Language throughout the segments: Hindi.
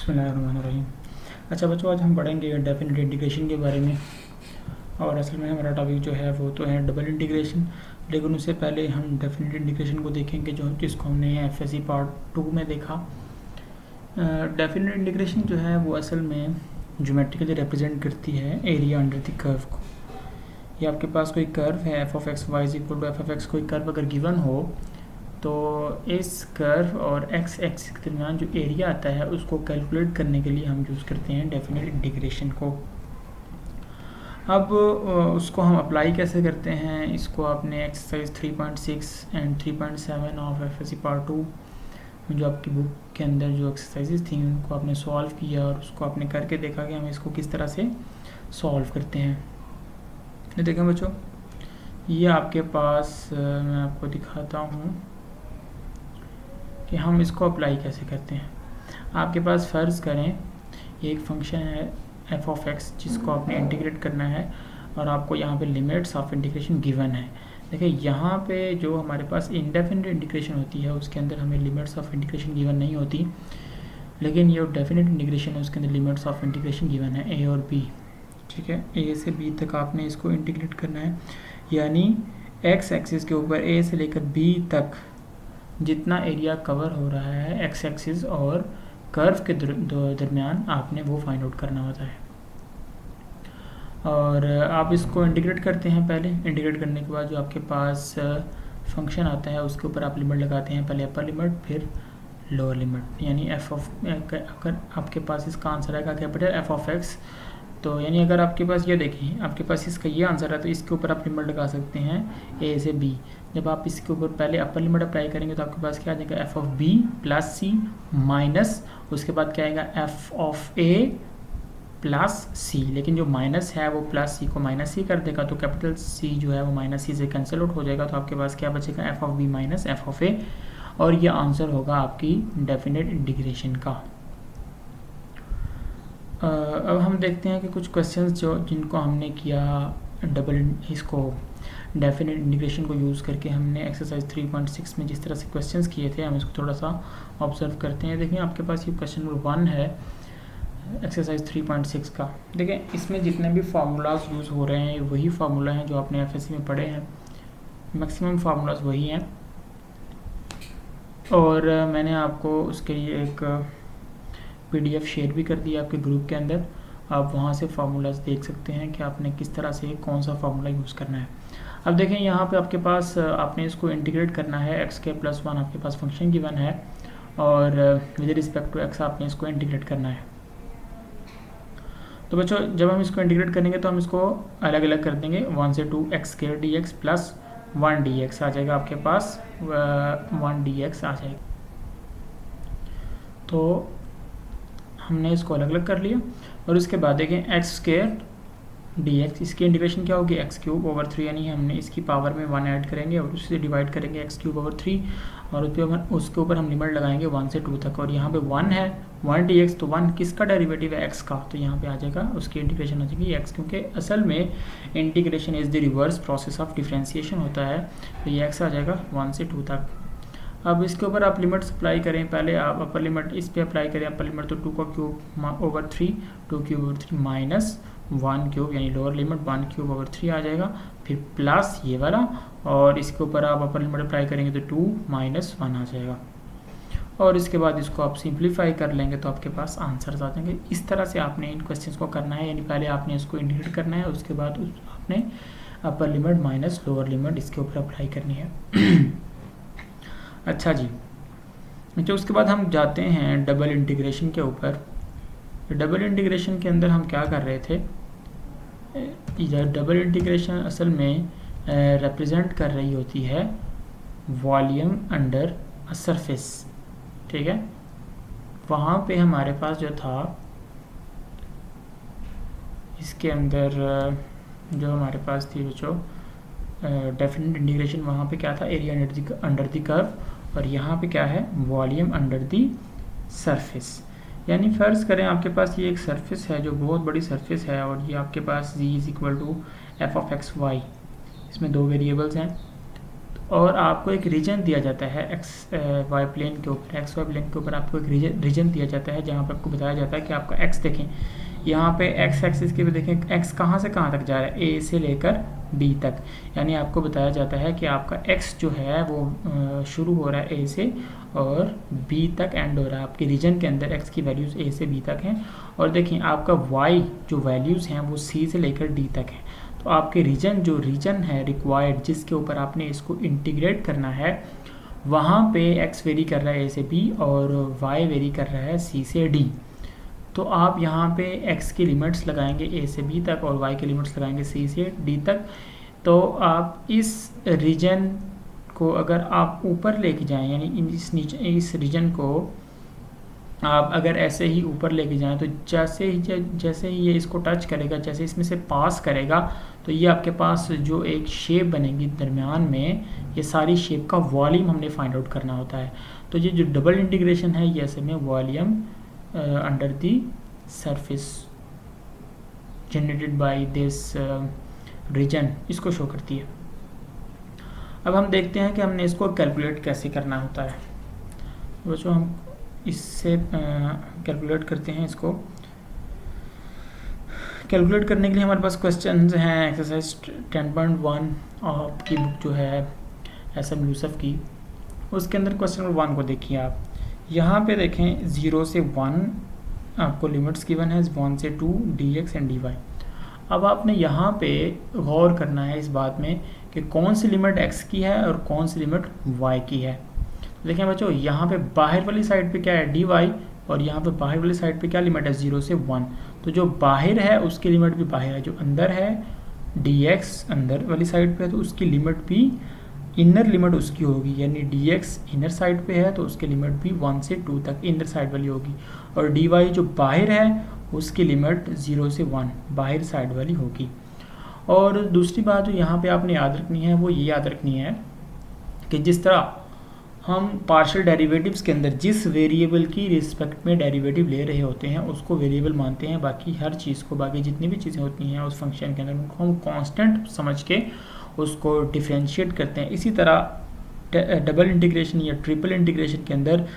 बिस्मिल्लाहिर्रहमानिर्रहीम। अच्छा बच्चों, आज हम पढ़ेंगे डेफिनेट इंटीग्रेशन के बारे में। और असल में हमारा टॉपिक जो है वो तो है डबल इंटीग्रेशन, लेकिन उससे पहले हम डेफिनेट इंटीग्रेशन को देखेंगे जिसको हमने एफएससी पार्ट 2 में देखा। डेफिनेट इंटीग्रेशन जो है वो असल में ज्योमेट्रिकली रिप्रेजेंट करती है एरिया अंडर द कर्व को। ये आपके पास कोई कर्व है f of x y is equal to f of x, कोई कर्व अगर गिवन हो तो इस कर्व और एक्स एक्सिस के दरमियान जो एरिया आता है उसको कैलकुलेट करने के लिए हम यूज़ करते हैं डेफिनेट इंटीग्रेशन को। अब उसको हम अप्लाई कैसे करते हैं, इसको आपने exercise 3.6 and 3.7 of FSc part 2 जो आपकी बुक के अंदर जो एक्सरसाइजेज थी उनको आपने सॉल्व किया और उसको आपने करके देखा कि हम इसको किस तरह से सॉल्व करते हैं। ये देखें बच्चों, ये आपके पास मैं आपको दिखाता हूँ कि हम इसको अप्लाई कैसे करते हैं। आपके पास फ़र्ज़ करें एक फंक्शन है एफ ऑफ एक्स जिसको आपने इंटीग्रेट करना है और आपको यहाँ पे लिमिट्स ऑफ इंटीग्रेशन गिवन है। देखिए यहाँ पे जो हमारे पास इंडेफिनिट इंटीग्रेशन होती है उसके अंदर हमें लिमिट्स ऑफ इंटीग्रेशन गिवन नहीं होती, लेकिन ये डेफिनेट इंटीग्रेशन है उसके अंदर लिमिट्स ऑफ इंटीग्रेशन गिवन है ए और बी। ठीक है, ए से बी तक आपने इसको इंटीग्रेट करना है, यानी एक्स एक्सिस के ऊपर ए से लेकर बी तक जितना एरिया कवर हो रहा है एक्स एक्सिस और कर्व के दरमियान आपने वो फाइंड आउट करना होता है। और आप इसको इंटीग्रेट करते हैं। पहले इंटीग्रेट करने के बाद जो आपके पास फंक्शन आता है उसके ऊपर आप लिमिट लगाते हैं, पहले अपर लिमिट फिर लोअर लिमिट, यानी एफ ऑफ, अगर आपके पास इसका आंसर आएगा कैपिटल एफ ऑफ एक्स, तो यानी अगर आपके पास ये देखें आपके पास इसका ये आंसर है तो इसके ऊपर आप लिमिट लगा सकते हैं ए से बी। जब आप इसके ऊपर पहले अपर लिमिट अप्लाई करेंगे तो आपके पास क्या आ जाएगा f of b plus c minus, उसके बाद क्या आएगा f of a plus c, लेकिन जो माइनस है वो प्लस सी को माइनस सी कर देगा तो कैपिटल सी जो है वो माइनस सी से कैंसिल आउट हो जाएगा। तो आपके पास क्या बचेगा F of B minus F of A, और ये आंसर होगा आपकी डेफिनेट इंटीग्रेशन का। अब हम देखते हैं कि कुछ क्वेश्चंस जिनको हमने किया डबल इसको डेफिनेट इंटीग्रेशन को यूज़ करके हमने एक्सरसाइज 3.6 में जिस तरह से क्वेश्चंस किए थे हम इसको थोड़ा सा ऑब्जर्व करते हैं। देखिए आपके पास ये क्वेश्चन नंबर 1 है एक्सरसाइज 3.6 का। देखिए इसमें जितने भी फार्मूलाज यूज़ हो रहे हैं वही फार्मूला हैं जो आपने एफएससी में पढ़े हैं, मैक्सिमम फार्मूलाज वही हैं। और मैंने आपको उसके लिए एक PDF शेयर भी कर दिया आपके ग्रुप के अंदर, आप वहाँ से फार्मूलाज देख सकते हैं कि आपने किस तरह से कौन सा फार्मूला यूज़ करना है। अब देखें यहाँ पे आपके पास आपने इसको इंटीग्रेट करना है, एक्स के प्लस 1 आपके पास फंक्शन गिवन है और विद रिस्पेक्ट टू एक्स आपने इसको इंटीग्रेट करना है। तो बच्चों जब हम इसको इंटीग्रेट करेंगे तो हम इसको अलग अलग कर देंगे, 1 से 2 एक्स के D X plus 1 D X आ जाएगा आपके पास 1 डी एक्स आ जाएगा। तो हमने इसको अलग अलग कर लिया और उसके बाद देखें एक्स स्क्वायर डी एक्स, इसकी इंटीग्रेशन क्या होगी एक्स क्यूब ओवर 3, यानी हमने इसकी पावर में 1 ऐड करेंगे और उससे डिवाइड करेंगे एक्स क्यूब ओवर 3 और उसके ऊपर हम लिमिट लगाएंगे 1 से 2 तक। और यहाँ पे 1 है 1 डी एक्स, तो 1 किसका डेरिवेटिव है एक्स का, तो यहाँ पे आ जाएगा उसकी इंटीग्रेशन आ जाएगी एक्स, क्योंकि असल में integration is the reverse process of differentiation होता है, तो ये एक्स आ जाएगा 1 से 2 तक। अब इसके ऊपर आप लिमिट्स अप्लाई करें, पहले आप अपर लिमिट इस पे अप्लाई करें, अपर लिमिट तो 2 का cube over 3 2 cube over 3 minus 1 cube, यानी लोअर लिमिट 1 क्यूब ओवर 3 आ जाएगा, फिर प्लस ये वाला और इसके ऊपर आप अपर लिमिट अप्लाई करेंगे तो 2 माइनस 1 आ जाएगा और इसके बाद इसको आप सिंप्लीफाई कर लेंगे तो आपके पास आंसर्स आ जाएंगे। इस तरह से आपने इन क्वेश्चंस को करना है, यानी पहले आपने इसको इंटीग्रेट करना है उसके बाद आपने upper limit minus lower limit इसके ऊपर अप्लाई करनी है। अच्छा जी, तो उसके बाद हम जाते हैं डबल इंटीग्रेशन के ऊपर। डबल इंटीग्रेशन के अंदर हम क्या कर रहे थे, डबल इंटीग्रेशन असल में रिप्रेजेंट कर रही होती है वॉल्यूम अंडर अ सरफेस। ठीक है, वहाँ पे हमारे पास जो था इसके अंदर जो हमारे पास थी जो डेफिनेट इंटीग्रेशन, वहाँ पे क्या था एरिया अंडर द कर्व, और यहाँ पे क्या है वॉल्यूम अंडर दी सरफेस। यानी फ़र्ज़ करें आपके पास ये एक सरफेस है जो बहुत बड़ी सरफेस है और ये आपके पास z is equal to f of x y, इसमें 2 वेरिएबल्स हैं। और आपको एक रीजन दिया जाता है एक्स वाई प्लेन के ऊपर, एक्स वाई प्लेन के ऊपर आपको एक रीजन दिया जाता है जहाँ पर आपको बताया जाता है कि आपका एक्स देखें, यहाँ पे एक्स एक्सिस के भी देखें एक्स कहाँ से कहाँ तक जा रहा है, ए से लेकर बी तक, यानी आपको बताया जाता है कि आपका एक्स जो है वो शुरू हो रहा है ए से और बी तक एंड हो रहा है। आपके रीजन के अंदर एक्स की वैल्यूज़ ए से बी तक हैं और देखिए आपका वाई जो वैल्यूज़ हैं वो सी से लेकर डी तक हैं। तो आपके रीजन है रिक्वायर्ड जिसके ऊपर आपने इसको इंटीग्रेट करना है, वहाँ पे एक्स वेरी कर रहा है ए से बी और वाई वेरी कर रहा है सी से डी। तो आप यहाँ पे x की लिमिट्स लगाएंगे a से b तक और y की लिमिट्स लगाएंगे c से d तक। तो आप इस रीजन को अगर आप ऊपर लेके जाएं, यानी इस रीजन को आप अगर ऐसे ही ऊपर लेके जाएं, तो जैसे ही ये इसको टच करेगा, जैसे इसमें से पास करेगा, तो ये आपके पास जो एक शेप बनेगी दरमियान में, ये सारी शेप का वॉल्यूम हमने फाइंड आउट करना होता है। तो ये जो डबल इंटीग्रेशन है ये असल में volume under the surface generated by this region इसको शो करती है। अब हम देखते हैं कि हमने इसको कैलकुलेट कैसे करना होता है। बच्चों हम इससे कैलकुलेट करते हैं। इसको कैलकुलेट करने के लिए हमारे पास क्वेश्चंस हैं एक्सरसाइज 10.1 आपकी बुक जो है एसएम यूसुफ की, उसके अंदर क्वेश्चन नंबर 1 को देखिए। आप यहाँ पे देखें 0 से 1 आपको लिमिट्स गिवन है 1 से 2 dx एंड dy। अब आपने यहाँ पे गौर करना है इस बात में कि कौन सी लिमिट x की है और कौन सी लिमिट y की है। देखें बच्चों यहाँ पे बाहर वाली साइड पे क्या है dy और यहाँ पे बाहर वाली साइड पे क्या लिमिट है 0 से 1। तो जो बाहर है उसकी लिमिट भी बाहर है, जो अंदर है dx अंदर वाली साइड पे है तो उसकी लिमिट भी इनर लिमिट उसकी होगी, यानी dx इनर साइड पे है तो उसकी लिमिट भी 1 से 2 तक इनर साइड वाली होगी और dy जो बाहर है उसकी लिमिट 0 से 1 बाहर साइड वाली होगी। और दूसरी बात जो यहाँ पे आपने याद रखनी है वो ये याद रखनी है कि जिस तरह हम पार्शियल डेरिवेटिव्स के अंदर जिस वेरिएबल की रिस्पेक्ट में डेरिवेटिव ले रहे होते हैं उसको वेरिएबल मानते हैं, बाकी हर चीज़ को, बाकी जितनी भी चीज़ें होती हैं उस फंक्शन के अंदर उनको हम कांस्टेंट समझ के उसको डिफरेंशिएट करते हैं। इसी तरह डबल इंटीग्रेशन या ट्रिपल इंटीग्रेशन के अंदर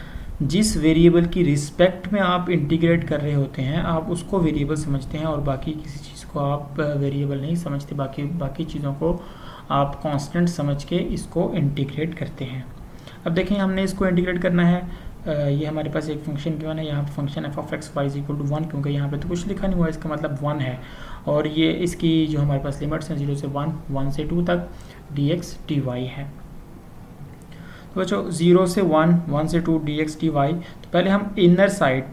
जिस वेरिएबल की रिस्पेक्ट में आप इंटीग्रेट कर रहे होते हैं आप उसको वेरिएबल समझते हैं और बाकी किसी चीज़ को आप वेरिएबल नहीं समझते, बाकी चीज़ों को आप कांस्टेंट समझ के इसको इंटीग्रेट करते हैं। अब देखें हमने इसको इंटीग्रेट करना है, ये हमारे पास एक फंक्शन गिवन है, यहाँ function f of x y is equal to 1, क्योंकि यहाँ पे तो कुछ लिखा नहीं हुआ, इसका मतलब 1 है और ये इसकी जो हमारे पास लिमिट्स हैं 0 से 1, 1 से 2 तक dx dy है। तो बच्चों 0 से 1, 1 से 2 dx dy, तो पहले हम इनर साइड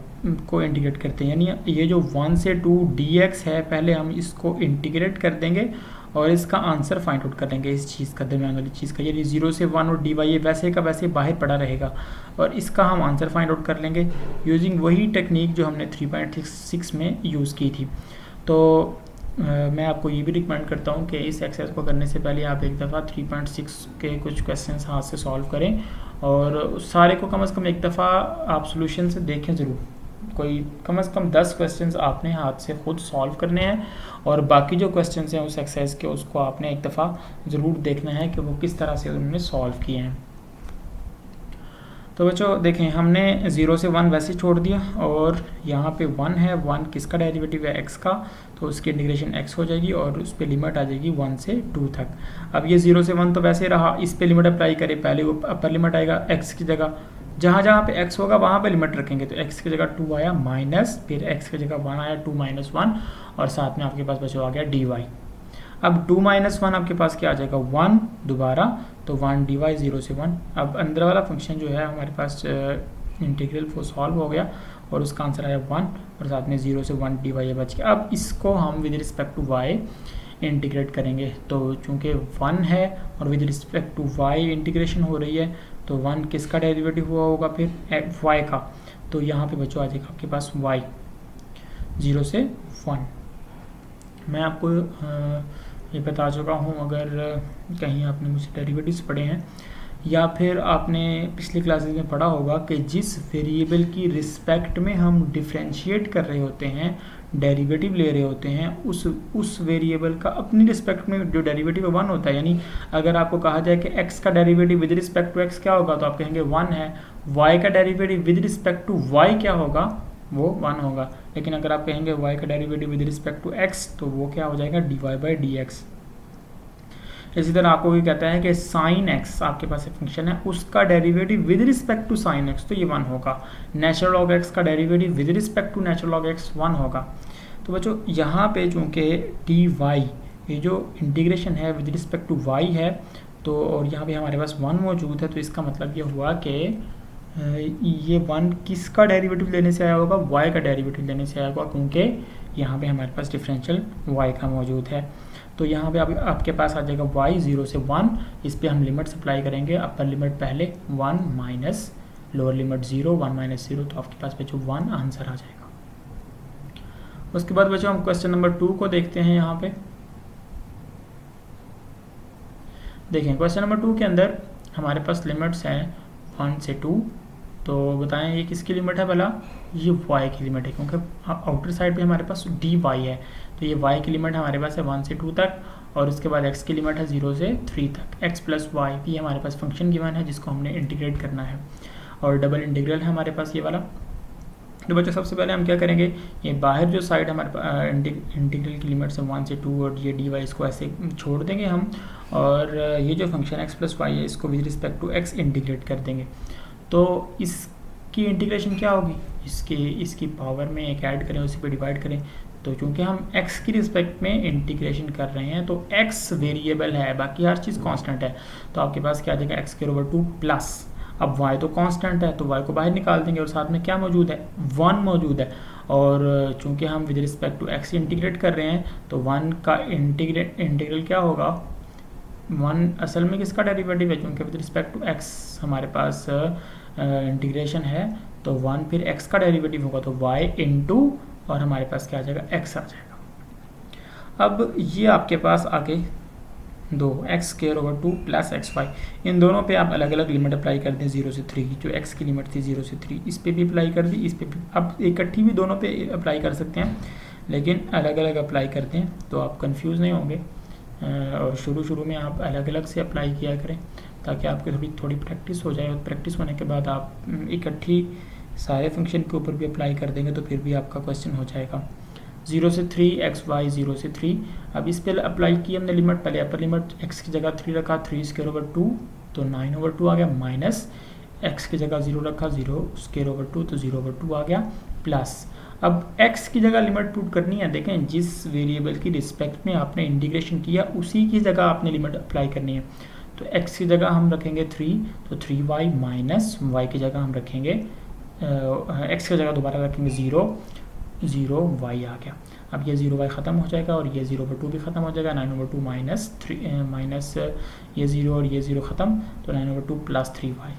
को इंटीग्रेट करते हैं, यानी ये जो 1 से 2 dx है पहले हम इसको इंटीग्रेट कर देंगे और इसका आंसर फाइंड आउट कर लेंगे इस चीज़ का, दरम्यान वाली चीज़ का, यानी 0 से 1 और dy ये वैसे का वैसे बाहर पड़ा रहेगा और इसका हम आंसर फाइंड आउट कर लेंगे यूजिंग वही टेक्निक जो हमने 3.6 में यूज़ की थी। तो मैं आपको ये भी रिकमेंड करता हूँ कि इस एक्सरसाइज को करने से पहले आप एक दफ़ा 3.6 के कुछ क्वेश्चंस हाथ से सॉल्व करें और सारे को कम से कम एक दफ़ा आप सोल्यूशन से देखें ज़रूर। कोई कम से कम 10 क्वेश्चंस आपने हाथ से खुद सॉल्व करने हैं और बाकी जो क्वेश्चंस हैं उस एक्सरसाइज के उसको आपने एक दफ़ा ज़रूर देखना है कि वो किस तरह से उन्होंने सॉल्व किए हैं। तो बच्चों देखें हमने 0 से 1 वैसे छोड़ दिया और यहाँ पे 1 है, 1 किसका डेरिवेटिव है x का, तो उसकी इंटीग्रेशन x हो जाएगी और उस पर लिमिट आ जाएगी 1 से 2 तक। अब ये 0 से 1 तो वैसे रहा, इस पे लिमिट अप्लाई करें, पहले वो अपर लिमिट आएगा x की जगह, जहाँ जहाँ पे x होगा वहाँ पे लिमिट रखेंगे, तो x की जगह 2 आया माइनस, फिर x की जगह 1 आया 2 - 1 और साथ में आपके पास बचा आ गया dy। अब 2 - 1 आपके पास क्या आ जाएगा 1 दोबारा, तो 1 dy 0 से 1। अब अंदर वाला फंक्शन जो है हमारे पास इंटीग्रल वो सॉल्व हो गया और उसका आंसर आया 1 और साथ में 0 से 1 dy बच गया। अब इसको हम with respect to y integrate करेंगे, तो चूँकि 1 है और with respect to y integration हो रही है तो 1 किसका डेरिवेटिव हुआ होगा फिर y का, तो यहाँ पे बच्चों आ जाएगा आपके पास y 0 से 1। मैं आपको ये बता चुका हूँ, अगर कहीं आपने मुझसे डेरिवेटिव्स पढ़े हैं या फिर आपने पिछली क्लासेस में पढ़ा होगा कि जिस वेरिएबल की रिस्पेक्ट में हम डिफ्रेंशिएट कर रहे होते हैं, डेरिवेटिव ले रहे होते हैं, उस वेरिएबल का अपनी रिस्पेक्ट में जो डेरिवेटिव है 1 होता है। यानी अगर आपको कहा जाए कि x का derivative with respect to x क्या होगा, तो आप कहेंगे 1 है। y का derivative with respect to y क्या होगा, वो 1 होगा। लेकिन अगर आप कहेंगे y का derivative with respect to x, तो वो क्या हो जाएगा, dy/dx। इसी तरह आपको भी कहता है कि साइन एक्स आपके पास एक फंक्शन है, उसका derivative with respect to sine x, तो ये 1 होगा। नेचुरल लॉग एक्स का derivative with respect to natural log x 1 होगा। तो बच्चों यहाँ पे चूँकि डी वाई ये जो इंटीग्रेशन है विद रिस्पेक्ट टू वाई है, तो और यहाँ पे हमारे पास 1 मौजूद है, तो इसका मतलब ये हुआ कि ये 1 किसका डेरिवेटिव लेने से आया होगा, y का डेरिवेटिव लेने से आया होगा, क्योंकि यहाँ पे हमारे पास डिफरेंशियल y का मौजूद है। तो यहाँ पे आपके पास आ जाएगा y 0 से 1, इस पे हम लिमिट्स अप्लाई करेंगे। अपर लिमिट पहले 1 माइनस लोअर लिमिट 0, 1 माइनस 0, तो आपके पास बच्चों 1 आंसर आ जाएगा। उसके बाद बच्चों हम क्वेश्चन नंबर 2 को देखते हैं। यहाँ पे देखें, क्वेश्चन नंबर 2 के अंदर हमारे पास लिमिट्स हैं 1 से 2। तो बताएं ये किसकी लिमिट है भला, ये y की लिमिट है, क्योंकि आउटर साइड पे हमारे पास dy है, तो ये y की लिमिट हमारे पास है 1 से 2 तक, और उसके बाद x की लिमिट है 0 से 3 तक। x प्लस वाई भी हमारे पास फंक्शन गिवन है जिसको हमने इंटीग्रेट करना है, और डबल इंटीग्रल है हमारे पास ये वाला। तो बच्चों सबसे पहले हम क्या करेंगे, ये बाहर जो साइड हमारे इंटीग्रल की लिमिट से 1 से 2 और ये dy इसको ऐसे छोड़ देंगे हम, और ये जो फंक्शन x प्लस वाई है इसको with respect to x integrate कर देंगे। तो इसकी इंटीग्रेशन क्या होगी, इसकी पावर में एक ऐड करें, उसी पे डिवाइड करें। तो चूंकि हम x की रिस्पेक्ट में इंटीग्रेशन कर रहे हैं, तो x वेरिएबल है, बाकी हर चीज़ कांस्टेंट है, तो आपके पास क्या आ जाएगा x² प्लस, अब y तो कांस्टेंट है तो y को बाहर निकाल देंगे, और साथ में क्या मौजूद है, 1 मौजूद है। और चूंकि हम with respect to x integrate कर रहे हैं, तो 1 का इंटीग्रल क्या होगा, 1 असल में किसका डेरिवेटिव है, क्योंकि विद रिस्पेक्ट टू x हमारे पास इंटीग्रेशन है, तो 1 फिर x का डेरिवेटिव होगा, तो y इंटू और हमारे पास क्या आ जाएगा, x आ जाएगा। अब ये आपके पास आगे दो x² प्लस xy, इन दोनों पे आप अलग अलग लिमिट अप्लाई कर दें 0 से 3, जो x की लिमिट थी 0 से 3, इस पे भी अप्लाई कर दी, इस पे भी। अब इकट्ठी भी दोनों पे अप्लाई कर सकते हैं, लेकिन अलग अलग अप्लाई करते हैं तो आप कंफ्यूज नहीं होंगे, और शुरू में आप अलग अलग से अप्लाई किया करें ताकि आपकी थोड़ी प्रैक्टिस हो जाए, और प्रैक्टिस होने के बाद आप इकट्ठी सारे फंक्शन के ऊपर भी अप्लाई कर देंगे तो फिर भी आपका क्वेश्चन हो जाएगा। 0 से 3 xy 0 से 3, अब इस पर अप्लाई की हमने लिमिट, पहले अपर लिमिट x की जगह 3 रखा, 3² तो 9/2 आ गया, माइनस x की जगह 0 रखा, 0² तो 0/2 आ गया, प्लस अब x की जगह लिमिट पुट करनी है। देखें, जिस वेरिएबल की रिस्पेक्ट में आपने इंटीग्रेशन किया उसी की जगह आपने लिमिट अप्लाई करनी है। तो x की जगह हम रखेंगे 3, तो 3y माइनस y की जगह हम रखेंगे x की जगह दोबारा रखेंगे 0y आ गया। अब ये 0y ख़त्म हो जाएगा और ये 0/2 भी ख़त्म हो जाएगा, 9/2 माइनस 3 माइनस ये 0 और ये 0 ख़त्म, तो 9/2 प्लस 3y।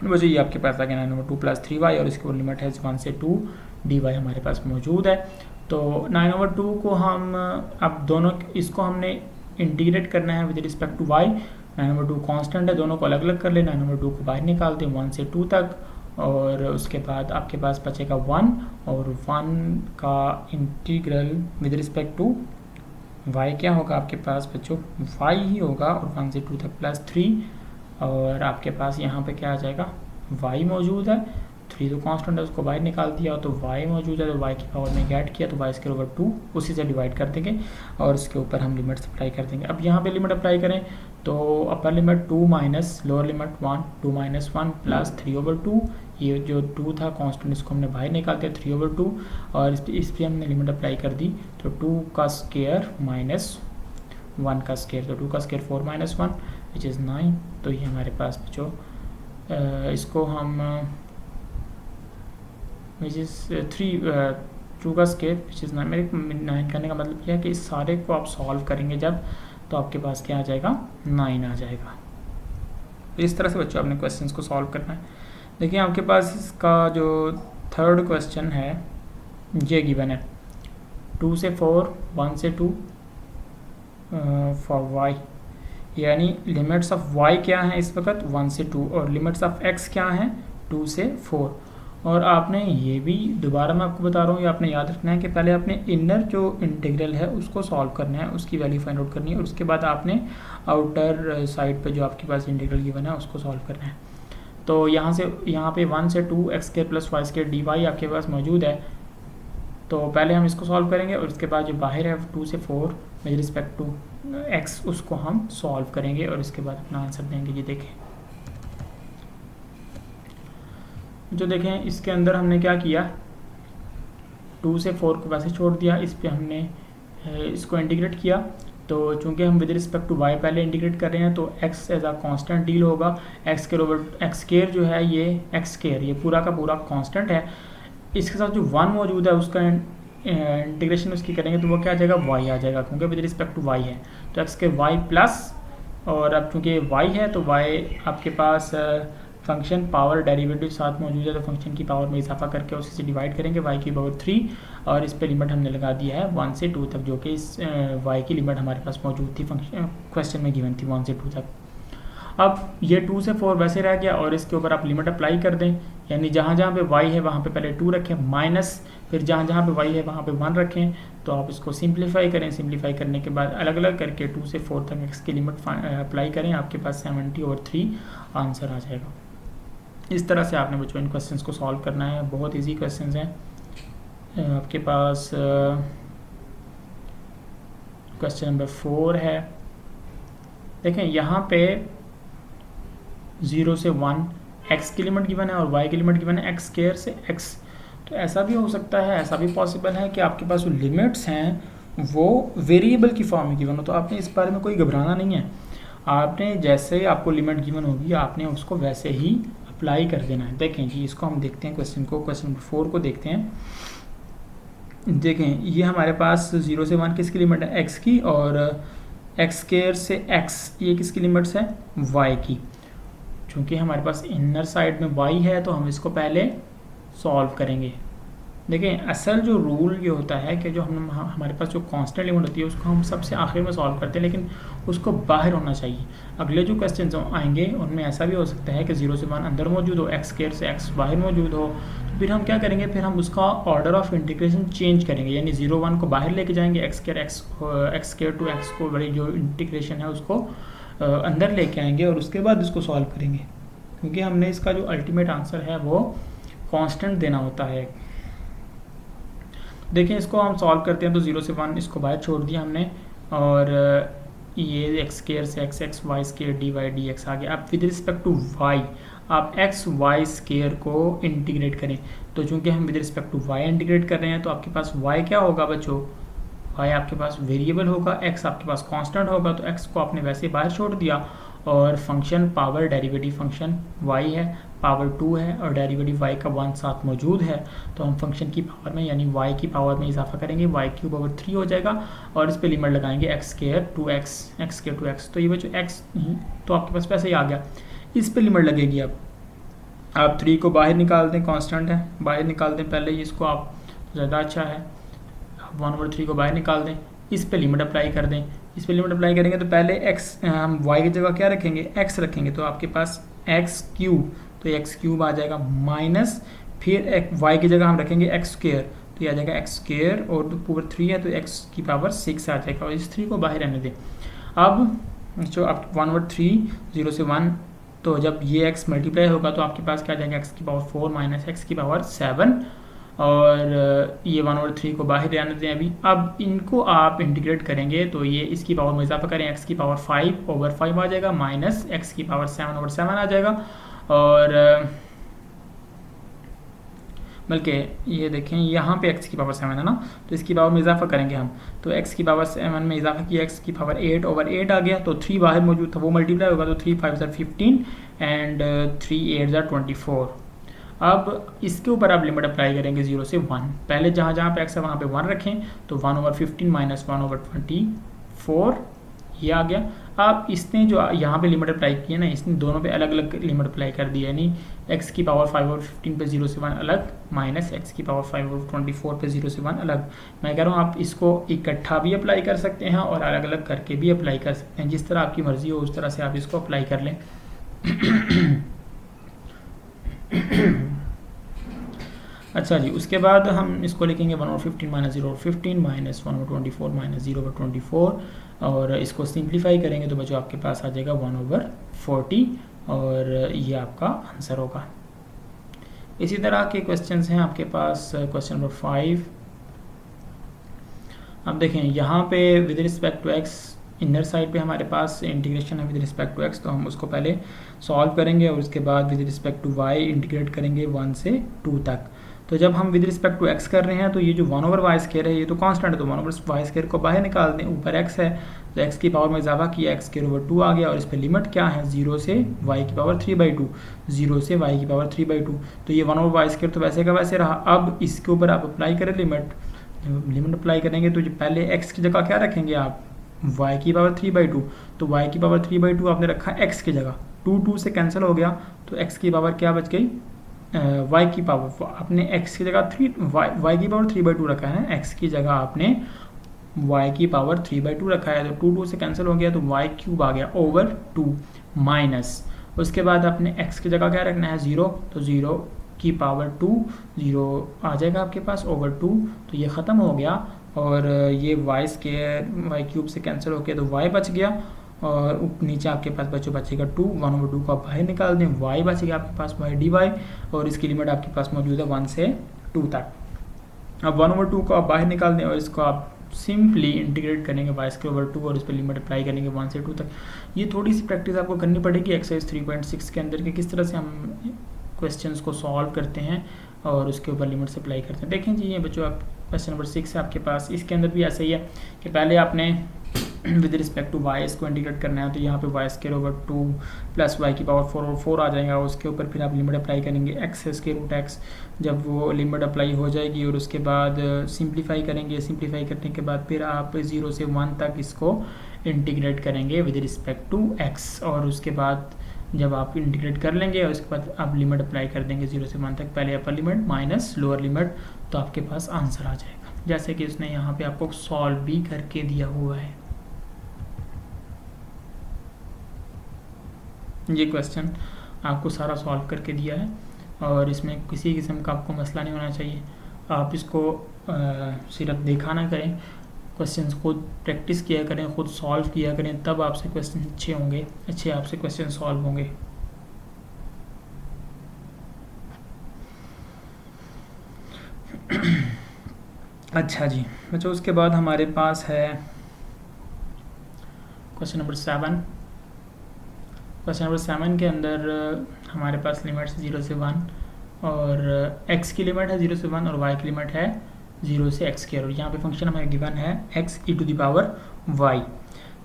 वैसे ये आपके पास आ गया 9/2 प्लस 3y, और इसकी लिमिट है 1 से 2, dy हमारे पास मौजूद है। तो 9/2 को हम अब दोनों इसको हमने इंटीग्रेट करना है with respect to y। 9/2 constant है, दोनों को अलग अलग कर ले, 9/2 को बाहर निकाल दें 1 से 2 तक, और उसके बाद आपके पास बचेगा 1, और 1 का integral with respect to y क्या होगा आपके पास बच्चों, y ही होगा, और 1 से 2 तक प्लस 3, और आपके पास यहाँ पे क्या आ जाएगा, y मौजूद है, 3 तो कांस्टेंट है उसको बाहर निकाल दिया, तो y मौजूद है, तो y की पावर में ऐड किया, तो y² उसी से डिवाइड कर देंगे, और उसके ऊपर हम लिमिट्स अप्लाई कर देंगे। अब यहाँ पे लिमिट अप्लाई करें तो upper limit 2 minus lower limit 1, 2 minus 1 plus 3/2, ये जो 2 था कांस्टेंट इसको हमने बाहर निकाल दिया 3/2, और इस पर हमने लिमिट अप्लाई कर दी, तो 2 का स्क्वायर माइनस 1 का स्क्वायर, तो 2 का स्क्वायर 4 माइनस 1 विच इज़ 9। तो ये हमारे पास जो इसको हम विच इज़ 2 का स्क्वायर विच इज़ 9, मेरे 9 करने का मतलब यह है कि इस सारे को आप सॉल्व करेंगे जब, तो आपके पास क्या आ जाएगा, 9 आ जाएगा। तो इस तरह से बच्चों आपने क्वेश्चंस को सॉल्व करना है। देखिए आपके पास इसका जो थर्ड क्वेश्चन है ये गिवन है 2 से 4, 1 से 2 फॉर y, यानी लिमिट्स ऑफ y क्या हैं इस वक्त 1 से 2 और लिमिट्स ऑफ x क्या हैं 2 से 4। और आपने ये भी दोबारा मैं आपको बता रहा हूँ, ये आपने याद रखना है कि पहले आपने इनर जो इंटीग्रल है उसको सॉल्व करना है, उसकी वैल्यू फाइंड आउट करनी है, और उसके बाद आपने आउटर साइड पे जो आपके पास इंटीग्रल गिवन है उसको सॉल्व करना है। तो यहाँ पे 1 से 2 x square plus y square d y आपके पास मौजूद है। तो पहले हम इसको सॉल्व करेंगे और उसके बाद जो बाहर है 2 से 4 विद रिस्पेक्ट टू एक्स उसको हम सॉल्व करेंगे और इसके बाद अपना आंसर देंगे। ये देखें, जो देखें इसके अंदर हमने क्या किया, 2 से 4 को वैसे छोड़ दिया, इस पे हमने इसको इंटीग्रेट किया। तो चूंकि हम विद रिस्पेक्ट टू y पहले इंटीग्रेट कर रहे हैं तो x as a constant deal होगा, x स्क्वायर जो है ये x स्क्वायर ये पूरा का पूरा कांस्टेंट है, इसके साथ जो 1 मौजूद है उसका इंटीग्रेशन उसकी करेंगे तो वो क्या आ जाएगा y आ जाएगा, क्योंकि विद रिस्पेक्ट टू y है तो x के y प्लस, और अब चूंकि y है तो y आपके पास फंक्शन पावर डेरिवेटिव साथ मौजूद है तो फंक्शन की पावर में इजाफा करके उसी से डिवाइड करेंगे y की पावर 3, और इस पे लिमिट हमने लगा दिया है 1 से 2 तक, जो कि इस y की लिमिट हमारे पास मौजूद थी फंक्शन क्वेश्चन में गिवन थी 1 से 2 तक। अब ये 2 से 4 वैसे रह गया और इसके ऊपर आप लिमिट अप्लाई कर दें, यानी जहाँ जहाँ पे y है वहाँ पे पहले 2 रखें माइनस, फिर जहाँ जहाँ पे y है वहाँ पे 1 रखें। तो आप इसको सिंप्लीफाई करें, सिंप्लीफाई करने के बाद अलग अलग करके 2 से 4 तक x की लिमिट अप्लाई करें, आपके पास 70/3 आंसर आ जाएगा। इस तरह से आपने बच्चों इन क्वेश्चंस को सॉल्व करना है, बहुत इजी क्वेश्चंस हैं। आपके पास क्वेश्चन नंबर 4 है, देखें यहाँ पे 0 से 1 x की लिमिट गिवन है और y की लिमिट गिवन है x स्क्वायर से x। तो ऐसा भी हो सकता है, ऐसा भी पॉसिबल है कि आपके पास जो लिमिट्स हैं वो वेरिएबल की फॉर्म में गिवन हो, तो आपने इस बारे में कोई घबराना नहीं है। आपने जैसे ही आपको लिमिट गिवन होगी आपने उसको वैसे ही अप्लाई कर देना है। देखें जी, इसको हम देखते हैं क्वेश्चन को, क्वेश्चन नंबर 4 को देखते हैं। देखें ये हमारे पास 0 से 1 किसकी लिमिट है x की, और x स्क्वायर से x ये किसकी लिमिट्स है y की। चूँकि हमारे पास इनर साइड में y है तो हम इसको पहले सॉल्व करेंगे। देखें असल जो रूल ये होता है कि जो हम हमारे पास जो कांस्टेंट लिमिट होती है उसको हम सबसे आखिर में सॉल्व करते हैं, लेकिन उसको बाहर होना चाहिए। अगले जो क्वेश्चन आएंगे उनमें ऐसा भी हो सकता है कि 0 से 1 अंदर मौजूद हो, x स्क्वायर से x बाहर मौजूद हो, तो फिर हम क्या करेंगे, फिर हम उसका ऑर्डर ऑफ इंटीग्रेशन चेंज करेंगे, यानी 0 1 को बाहर लेके जाएंगे, x स्क्वायर टू x को बड़ी जो इंटीग्रेशन है उसको अंदर लेके आएंगे और उसके बाद उसको सॉल्व करेंगे, क्योंकि हमने इसका जो अल्टीमेट आंसर है वो कांस्टेंट देना होता है। देखें इसको हम सॉल्व करते हैं तो 0 से 1 इसको बाहर छोड़ दिया हमने, और ये x स्क्वायर से x y स्क्वायर dy dx आ गया। अब विद रिस्पेक्ट टू y आप x y स्क्वायर को इंटीग्रेट करें, तो चूंकि हम with respect to y integrate कर रहे हैं तो आपके पास y क्या होगा बच्चों, y आपके पास वेरिएबल होगा, x आपके पास कांस्टेंट होगा, तो x को आपने वैसे बाहर छोड़ दिया और function power derivative function y है, पावर 2 है और डेरिवेटिव y का 1 साथ मौजूद है, तो हम फंक्शन की पावर में यानी y की पावर में इजाफा करेंगे, y की पावर 3 हो जाएगा और इस पे लिमिट लगाएंगे x स्क्वायर टू x, तो ये वो जो x तो आपके पास वैसे ही आ गया, इस पे लिमिट लगेगी। अब आप 3 को बाहर निकाल दें, कांस्टेंट है बाहर निकाल दें, पहले इसको आप ज़्यादा अच्छा है, 1/3 को बाहर निकाल दें, इस पे लिमिट अप्लाई कर दें। इस पे लिमिट अप्लाई करेंगे तो पहले हम y की जगह क्या रखेंगे, x रखेंगे, तो आपके पास x क्यूब, तो x क्यूब आ जाएगा माइनस, फिर y की जगह हम रखेंगे x स्क्वायर, तो ये आ जाएगा x स्क्वायर और पावर 3 है तो x की पावर 6 आ जाएगा, और इस 3 को बाहर रहने दें। अब जो आप 1/3 0 से 1, तो जब ये x मल्टीप्लाई होगा तो आपके पास क्या आ जाएगा, x की पावर 4 माइनस x की पावर 7, और ये 1/3 को बाहर रहने दें अभी। अब इनको आप इंटीग्रेट करेंगे तो ये इसकी पावर में इजाफा करें, x की पावर 5/5 आ जाएगा, माइनस x की पावर 7/7 आ जाएगा, और बल्कि ये देखें यहाँ पे x की पावर 7 है ना, तो इसकी पावर में इजाफा करेंगे हम, तो x की पावर 7 में इजाफा किया, x की पावर 8/8 आ गया, तो 3 बाहर मौजूद था वो मल्टीप्लाई होगा, तो 3 5 15 एंड 3 8 24। अब इसके ऊपर आप लिमिट अप्लाई करेंगे 0 से 1, पहले जहाँ जहाँ पे x है वहाँ पे 1 रखें, तो 1/15 माइनस 1/24 ये आ गया। अब इसने जो यहाँ पे लिमिट अप्लाई की है ना, इसने दोनों पे अलग अलग लिमिट अप्लाई कर दी है, यानी एक्स की पावर 5 और 15 पे 0 से 1 अलग, माइनस एक्स की पावर 5 और 24 पे 0 से 1 अलग। मैं कह रहा हूँ आप इसको इकट्ठा भी अप्लाई कर सकते हैं और अलग अलग करके भी अप्लाई कर सकते हैं, जिस तरह आपकी मर्जी हो उस तरह से आप इसको अप्लाई कर लें। अच्छा जी, उसके बाद हम इसको लिखेंगे 1/15 माइनस 0/15 माइनस 1/24 माइनस 0/24 और इसको सिंप्लीफाई करेंगे तो बच्चों आपके पास आ जाएगा 1/40 और ये आपका आंसर होगा। इसी तरह के क्वेश्चंस हैं आपके पास। क्वेश्चन नंबर 5, अब देखें यहाँ पे with respect to x inner side पे हमारे पास इंटीग्रेशन है विद रिस्पेक्ट टू एक्स, तो हम उसको पहले सॉल्व करेंगे और उसके बाद with respect to y integrate करेंगे 1 से 2 तक। तो जब हम विद रिस्पेक्ट टू एक्स कर रहे हैं तो ये जो 1/y² है ये तो कांस्टेंट है, तो 1/y² को बाहर निकाल दें, ऊपर x है तो x की पावर में इजाफा किया, x² आ गया और इस पर लिमिट क्या है 0 से y की पावर 3/2, 0 से y की पावर 3/2, तो ये 1/y² तो वैसे का वैसे रहा। अब इसके ऊपर आप अप्लाई करें लिमिट अप्लाई करेंगे तो पहले x की जगह क्या रखेंगे आप y की पावर 3/2, तो y की पावर 3/2 आपने रखा x की जगह, 2 से कैंसिल हो गया तो x की पावर क्या बच गई, y की पावर आपने x की जगह y की पावर 3/2 रखा है ना, x की जगह आपने y की पावर 3/2 रखा है तो 2 से कैंसिल हो गया तो y³ आ गया ओवर 2 माइनस, उसके बाद आपने x की जगह क्या रखना है 0, तो 0 की पावर 2 0 आ जाएगा आपके पास ओवर 2, तो ये ख़त्म हो गया और ये y² से कैंसिल हो गया तो y बच गया और नीचे आपके पास बचेगा 2, 1/2 को आप बाहर निकाल दें, y बचेगा आपके पास y dy और इसकी लिमिट आपके पास मौजूद है 1 से 2 तक। अब 1/2 को आप बाहर निकाल दें और इसको आप सिंपली इंटीग्रेट करेंगे y² और इस पर लिमिट अप्लाई करेंगे 1 से 2 तक। ये थोड़ी सी प्रैक्टिस आपको करनी पड़ेगी एक्सरसाइज 3.6 के अंदर के किस तरह से हम क्वेश्चंस को सॉल्व करते हैं और उसके ऊपर लिमिट्स अप्लाई करते हैं। देखें जी ये बच्चों आप क्वेश्चन नंबर 6 है आपके पास, इसके अंदर भी ऐसा ही है कि पहले आपने विद रिस्पेक्ट टू वाई इसको इंटीग्रेट करना है, तो यहाँ पे y² प्लस y की पावर 4 और 4 आ जाएगा, उसके ऊपर फिर आप लिमिट अप्लाई करेंगे x²√x, जब वो लिमिट अप्लाई हो जाएगी और उसके बाद सिंप्लीफाई करेंगे, सिंप्लीफाई करने के बाद फिर आप 0 से 1 तक इसको इंटीग्रेट करेंगे विद रिस्पेक्ट टू x और उसके बाद जब आप इंटीग्रेट कर लेंगे और उसके बाद आप लिमिट अप्लाई कर देंगे 0 से 1 तक, पहले upper limit minus lower limit, तो आपके पास आंसर आ जाएगा जैसे कि उसने यहाँ पे आपको सॉल्व भी करके दिया हुआ है। ये क्वेश्चन आपको सारा सॉल्व करके दिया है और इसमें किसी किस्म का आपको मसला नहीं होना चाहिए। आप इसको सिर्फ देखा ना करें, क्वेश्चंस खुद प्रैक्टिस किया करें, खुद सॉल्व किया करें, तब आपसे क्वेश्चन अच्छे होंगे, अच्छे आपसे क्वेश्चन सॉल्व होंगे। अच्छा जी बच्चों, उसके बाद हमारे पास है क्वेश्चन नंबर 7। क्वेश्चन नंबर 7 के अंदर हमारे पास लिमिट है 0 से 1 और x की लिमिट है 0 से 1 और y की लिमिट है 0 से x² और यहाँ पे फंक्शन हमें गिवन है x e⁻y।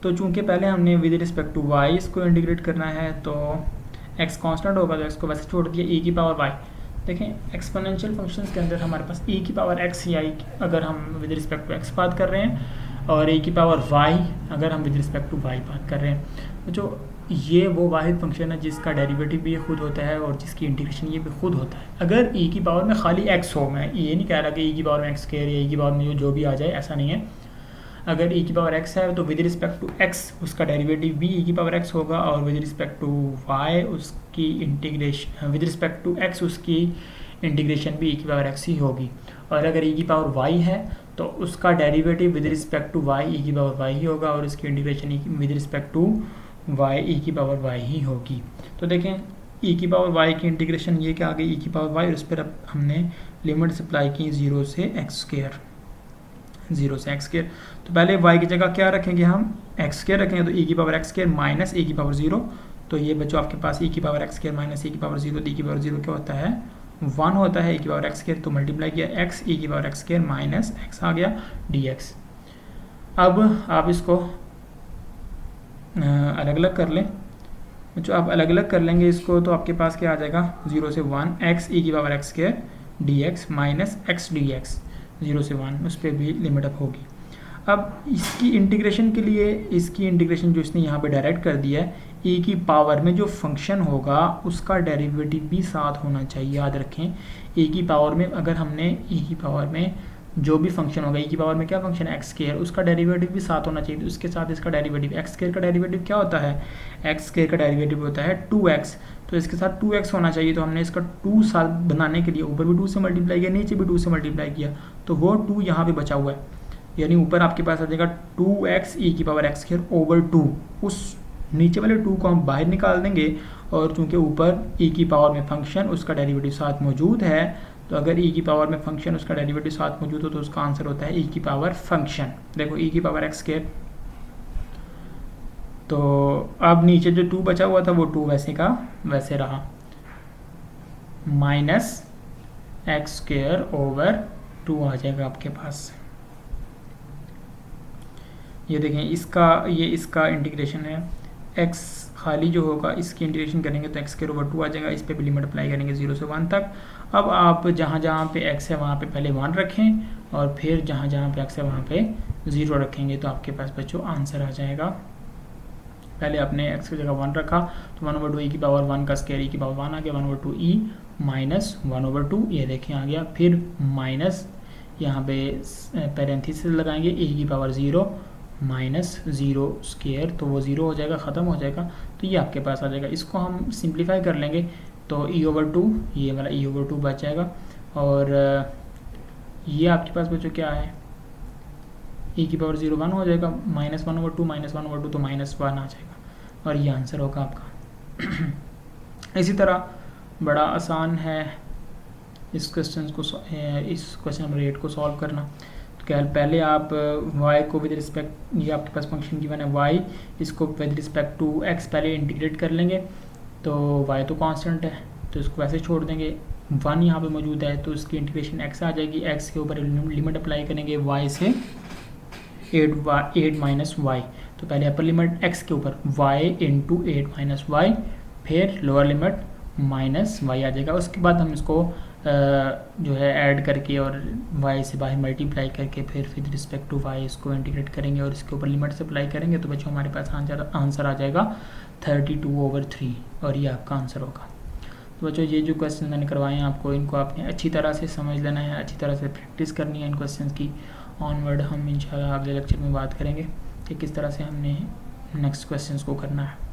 तो चूंकि पहले हमने विद रिस्पेक्ट टू y इसको इंटीग्रेट करना है तो x कांस्टेंट होगा तो x को वैसे छोड़ दिया e⁻y। देखें एक्सपोनेंशियल फंक्शंस के अंदर हमारे पास e⁻x या अगर हम विद रिस्पेक्ट टू x बात कर रहे हैं और e⁻y अगर हम विद रिस्पेक्ट टू y बात कर रहे हैं, जो ये वो वाहिद फंक्शन है जिसका डेरिवेटिव भी खुद होता है और जिसकी इंटीग्रेशन ये भी खुद होता है। अगर e की पावर में खाली x हो, मैं ये नहीं कह रहा कि e की पावर में x² या e की पावर में जो भी आ जाए, ऐसा नहीं है। अगर e की पावर x है तो विद रिस्पेक्ट टू x उसका डेरिवेटिव भी e की पावर x होगा और विद रिस्पेक्ट टू y उसकी integration, with respect to x उसकी इंटीग्रेशन भी e की पावर x ही होगी। और अगर e की पावर y है तो उसका derivative with respect to y e की पावर y ही होगा और उसकी integration with respect to y e की पावर y ही होगी। तो देखें e की पावर y की इंटीग्रेशन ये क्या आ गई e की पावर y और उस पर अब हमने लिमिट्स अप्लाई की 0 से x², 0 से x²। तो पहले y की जगह क्या रखेंगे हम x² रखेंगे तो e की पावर x² माइनस e की पावर 0, तो ये बच्चों आपके पास e की पावर x² माइनस e की पावर 0, e की पावर 0 क्या होता है 1 होता है, e की पावर x² तो मल्टीप्लाई किया x e की पावर x² माइनस x आ गया dx। अब आप इसको अलग अलग कर लें, जो आप अलग अलग कर लेंगे इसको तो आपके पास क्या आ जाएगा 0 से 1 x e की power x² dx minus x dx, 0 से 1 उस पर भी लिमिट अप होगी। अब इसकी इंटीग्रेशन के लिए, इसकी इंटीग्रेशन जो इसने यहाँ पे डायरेक्ट कर दिया है e की पावर में जो फंक्शन होगा उसका डेरिवेटिव भी साथ होना चाहिए। याद रखें, e की पावर में अगर हमने e की पावर में जो भी फंक्शन होगा, e की पावर में क्या फंक्शन है एक्स स्क्वायर, उसका डेरिवेटिव भी साथ होना चाहिए। तो उसके साथ इसका डेरिवेटिव, एक्स स्क्वायर का डेरिवेटिव क्या होता है, एक्स स्क्वायर का डेरिवेटिव होता है 2x, तो इसके साथ 2x होना चाहिए। तो हमने इसका 2 साल बनाने के लिए ऊपर भी 2 से मल्टीप्लाई किया, नीचे भी 2 से मल्टीप्लाई किया, तो वो 2 यहाँ पे बचा हुआ है, यानी ऊपर आपके पास आ जाएगा 2x e की पावर एक्स स्क्वायर ओवर 2। उस नीचे वाले 2 को हम बाहर निकाल देंगे, और चूंकि ऊपर e की पावर में फंक्शन उसका डेरिवेटिव साथ मौजूद है, तो अगर e की पावर में फंक्शन उसका डेरिवेटिव साथ मौजूद हो तो उसका आंसर होता है e की पावर फंक्शन। देखो e की पावर एक्स स्क्वायर, तो अब नीचे जो 2 बचा हुआ था वो 2 वैसे का वैसे रहा, माइनस एक्स स्क्वायर ओवर 2 आ जाएगा आपके पास। ये देखें, इसका इंटीग्रेशन है, x खाली जो होगा इसकी इंटीग्रेशन करेंगे तो एक्स स्क्वायर ओवर 2 आ जाएगा। इस पे भी लिमिट अप्लाई करेंगे 0 से 1 तक। अब आप जहाँ जहाँ पे x है वहाँ पे पहले 1 रखें, और फिर जहाँ जहाँ पे x है वहाँ पे 0 रखेंगे, तो आपके पास बच्चों आंसर आ जाएगा। पहले आपने x की जगह 1 रखा तो 1 ओवर 2 e की पावर 1 का स्क्वायर e की पावर 1 आ गया, 1 ओवर 2 e माइनस 1 ओवर 2, ये देखें आ गया। फिर माइनस यहाँ पे पैरेंथेसिस लगाएंगे e की पावर 0 माइनस 0 स्क्वायर, तो वो 0 हो जाएगा, ख़त्म हो जाएगा, तो ये आपके पास आ जाएगा। इसको हम सिंप्लीफाई कर लेंगे तो e ओवर 2, ये वाला e ओवर 2 बच जाएगा, और ये आपके पास बच्चों क्या है, e की पावर 0 1 हो जाएगा, माइनस 1 ओवर 2 माइनस 1 ओवर 2 तो माइनस 1 आ जाएगा, और ये आंसर होगा आपका। इसी तरह बड़ा आसान है इस क्वेश्चन नंबर 8 को सॉल्व करना। तो क्या पहले आप y को विद रिस्पेक्ट, ये आपके पास फंक्शन गिवन है y, इसको विद रिस्पेक्ट टू x पहले इंटीग्रेट कर लेंगे, तो y तो कांस्टेंट है तो इसको वैसे छोड़ देंगे, 1 यहाँ पे मौजूद है तो इसकी इंटीग्रेशन x आ जाएगी, x के ऊपर लिमिट अप्लाई करेंगे y से 8 माइनस वाई, तो पहले अपर लिमिट x के ऊपर y इंटू 8 माइनस वाई, फिर लोअर लिमिट माइनस वाई आ जाएगा। उसके बाद हम इसको जो है ऐड करके और y से बाहर मल्टीप्लाई करके फिर विद रिस्पेक्ट टू y इसको इंटीग्रेट करेंगे और इसके ऊपर लिमिट से अप्लाई करेंगे, तो बच्चों हमारे पास आंसर आ जाएगा 32/3, और ये आपका आंसर होगा। तो बच्चों ये जो क्वेश्चन मैंने करवाए हैं आपको, इनको आपने अच्छी तरह से समझ लेना है, अच्छी तरह से प्रैक्टिस करनी है इन क्वेश्चन की। ऑनवर्ड हम इंशाल्लाह अगले लेक्चर में बात करेंगे कि किस तरह से हमने नेक्स्ट क्वेश्चन को करना है।